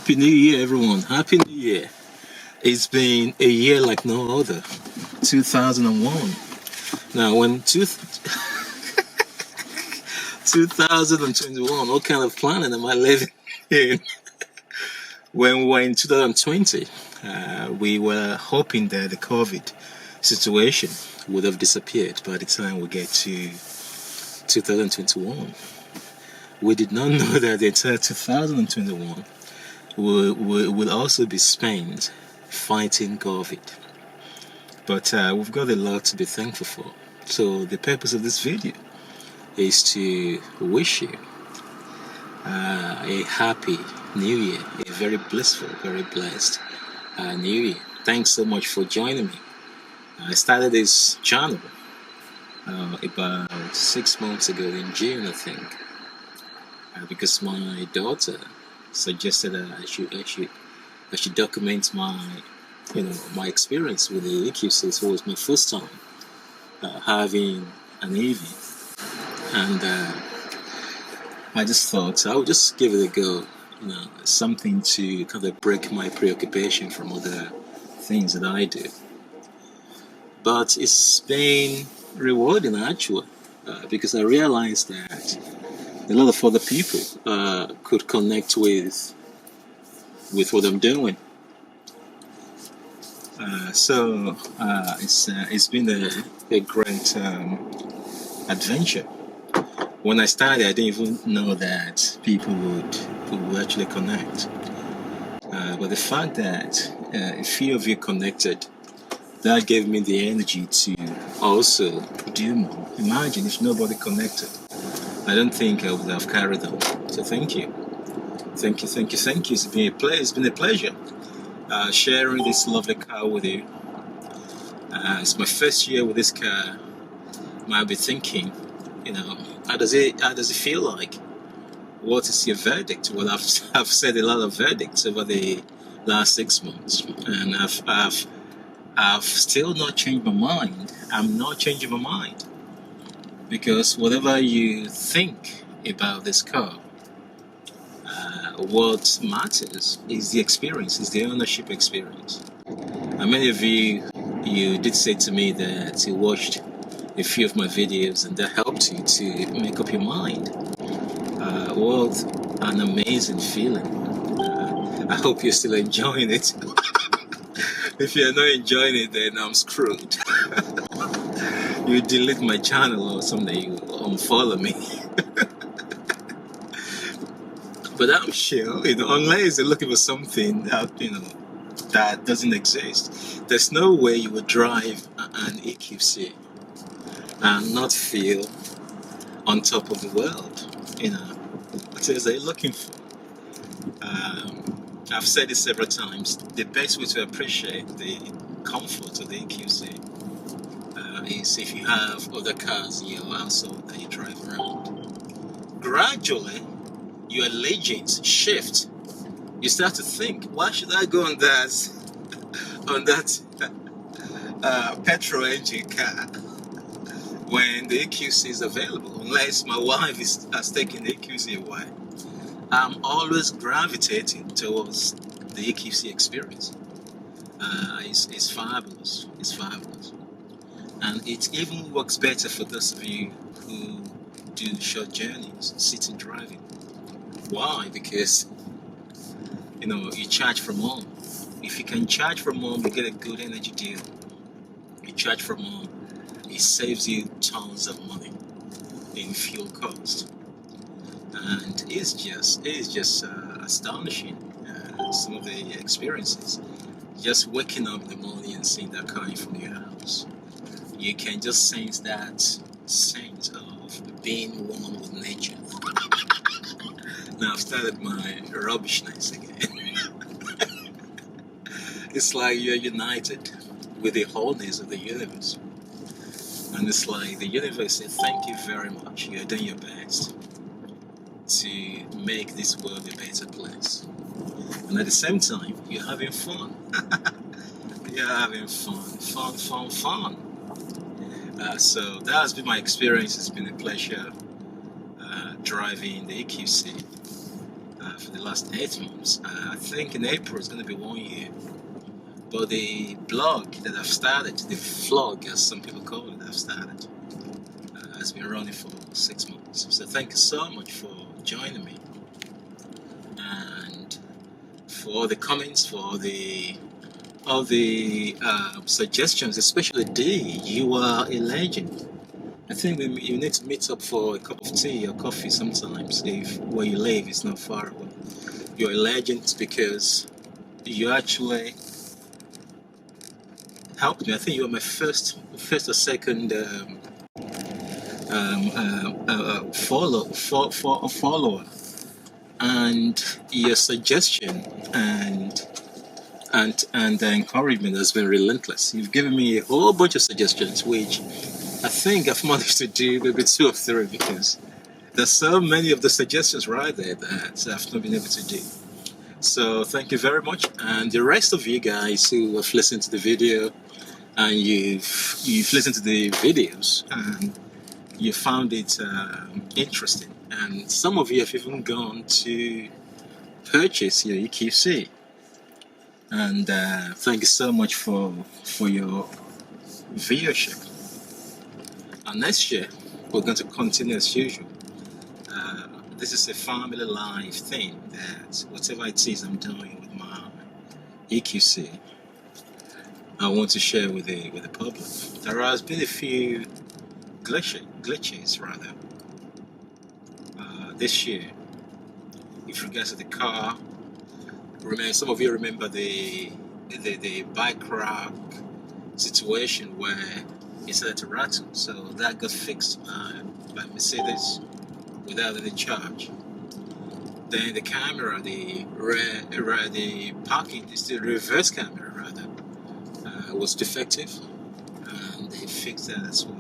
Happy New Year, everyone. Happy New Year. It's been a year like no other. 2001. Now, 2021, what kind of planet am I living in? When we were in 2020, we were hoping that the COVID situation would have disappeared by the time we get to 2021. We did not know that the entire 2021 will also be spent fighting COVID. But we've got a lot to be thankful for. So the purpose of this video is to wish you a happy New Year, a very blissful, very blessed New Year. Thanks so much for joining me. I started this channel about 6 months ago in June, I think, because my daughter suggested that I should document my experience with the EQC. So it was my first time having an EV, and I just thought I would just give it a go. Something to kind of break my preoccupation from other things that I do. But it's been rewarding actually, because I realized that a lot of other people could connect with what I'm doing. So it's been a great adventure. When I started, I didn't even know that people would actually connect. But the fact that a few of you connected, that gave me the energy to also do more. Imagine if nobody connected. I don't think I would have carried on. So thank you. It's been a pleasure sharing this lovely car with you. It's my first year with this car. Might be thinking, how does it feel like? What is your verdict? Well, I've said a lot of verdicts over the last 6 months, and I've still not changed my mind. I'm not changing my mind, because whatever you think about this car, what matters is the experience, is the ownership experience. And many of you did say to me that you watched a few of my videos and that helped you to make up your mind. What an amazing feeling. I hope you're still enjoying it. If you're not enjoying it, then I'm screwed. You delete my channel or something, you unfollow me. But I'm sure, unless you're looking for something that doesn't exist, there's no way you would drive an EQC and not feel on top of the world. What is it you're looking for? I've said it several times. The best way to appreciate the comfort of the EQC is if you have other cars in your household that you drive around. Gradually, your allegiance shift. You start to think, why should I go on that petrol engine car when the EQC is available? Unless my wife has taken the EQC away, I'm always gravitating towards the EQC experience. It's fabulous. It's fabulous. And it even works better for those of you who do short journeys, sitting driving. Why? Because you charge from home. If you can charge from home, you get a good energy deal. You charge from home, it saves you tons of money in fuel cost. And it's just astonishing, some of the experiences. Just waking up in the morning and seeing that car from your house, you can just sense that sense of being one with nature. Now I've started my rubbishness again. It's like you're united with the wholeness of the universe. And it's like the universe says, thank you very much. You're doing your best to make this world a better place. And at the same time, you're having fun. You're having fun. So that has been my experience. It's been a pleasure driving the EQC. for the last 8 months. I think in April it's going to be 1 year. But the blog that I've started, the vlog as some people call it, I've started, has been running for 6 months. So thank you so much for joining me, and for all the comments, for all the suggestions, especially D. You are a legend. I think you need to meet up for a cup of tea or coffee sometimes if where you live is not far away. You're a legend because you actually helped me. I think you were my first or second follower, and your suggestion and the encouragement has been relentless. You've given me a whole bunch of suggestions, which I think I've managed to do maybe 2 or 3, because there's so many of the suggestions right there that I've not been able to do. So thank you very much, and the rest of you guys who have listened to the video and you've listened to the videos and you found it interesting, and some of you have even gone to purchase your EQC. And thank you so much for your viewership. And next year we're going to continue as usual. This is a family life thing, that whatever it is I'm doing with my EQC, I want to share with the public. There has been a few glitches rather this year with regards to the car. Some of you remember the bike rack situation where it started to rattle, so that got fixed by Mercedes without any charge. Then the camera, the reverse camera rather, was defective, and they fixed that as well.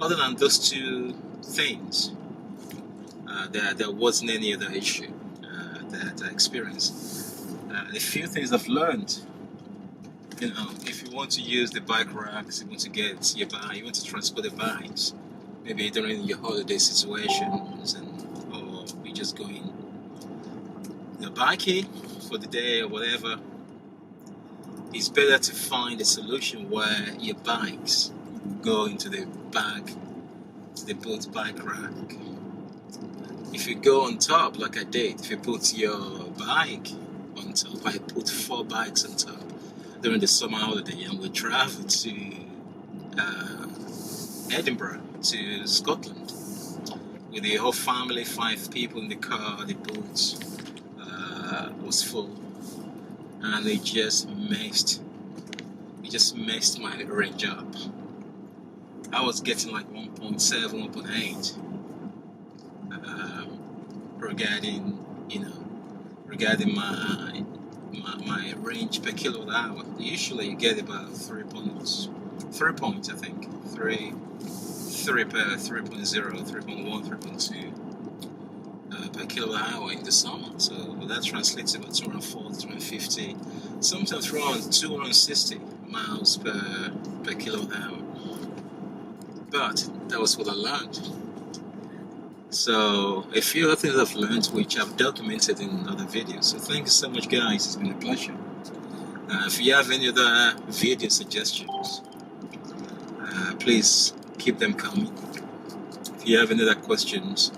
Other than those 2 things, there wasn't any other issue that I experienced. The few things I've learned, if you want to use the bike racks, you want to transport the bikes, maybe during your holiday situations, or you're just going biking for the day or whatever, it's better to find a solution where your bikes go into the boat bike rack. If you go on top, like I did, if you put your bike on top, I put 4 bikes on top during the summer holiday, and we traveled to Edinburgh, to Scotland, with the whole family, 5 people in the car. The boat was full, and it just messed my range up. I was getting like 1.7, 1.8 regarding my range per kilowatt hour. Usually you get about 3 points, I think. 3 per 3.0, 3.1, 3.2 per kilowatt hour in the summer. So that translates to about 240, 250, sometimes around 260 miles per kilowatt hour. But that was what I learned. So a few other things I've learned, which I've documented in other videos. So thank you so much, guys. It's been a pleasure. If you have any other video suggestions, please keep them coming. If you have any other questions,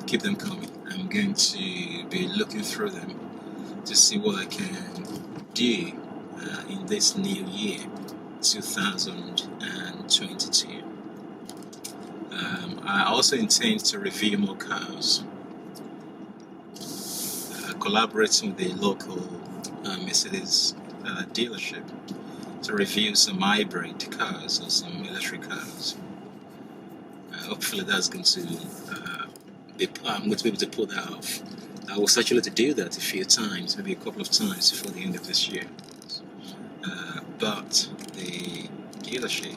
keep them coming. I'm going to be looking through them to see what I can do in this new year, 2022. I also intend to review more cars, collaborating with the local Mercedes dealership to review some hybrid cars or some electric cars. Hopefully that's going to I'm going to be able to pull that off. I was actually to do that a few times, maybe a couple of times before the end of this year. But the dealership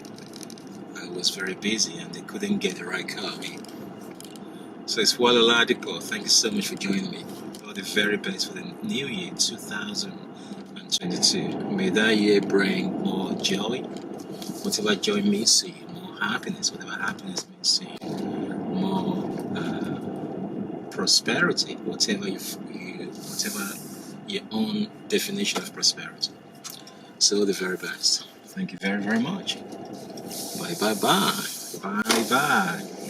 was very busy and they couldn't get the right car in. So it's well allowed to go. Thank you so much for joining me. All the very best for the new year 2022. May that year bring more joy, whatever joy means to you, more happiness, whatever happiness means to you, more prosperity, whatever whatever your own definition of prosperity. So the very best. Thank you very, very much. Bye bye bye. Bye bye.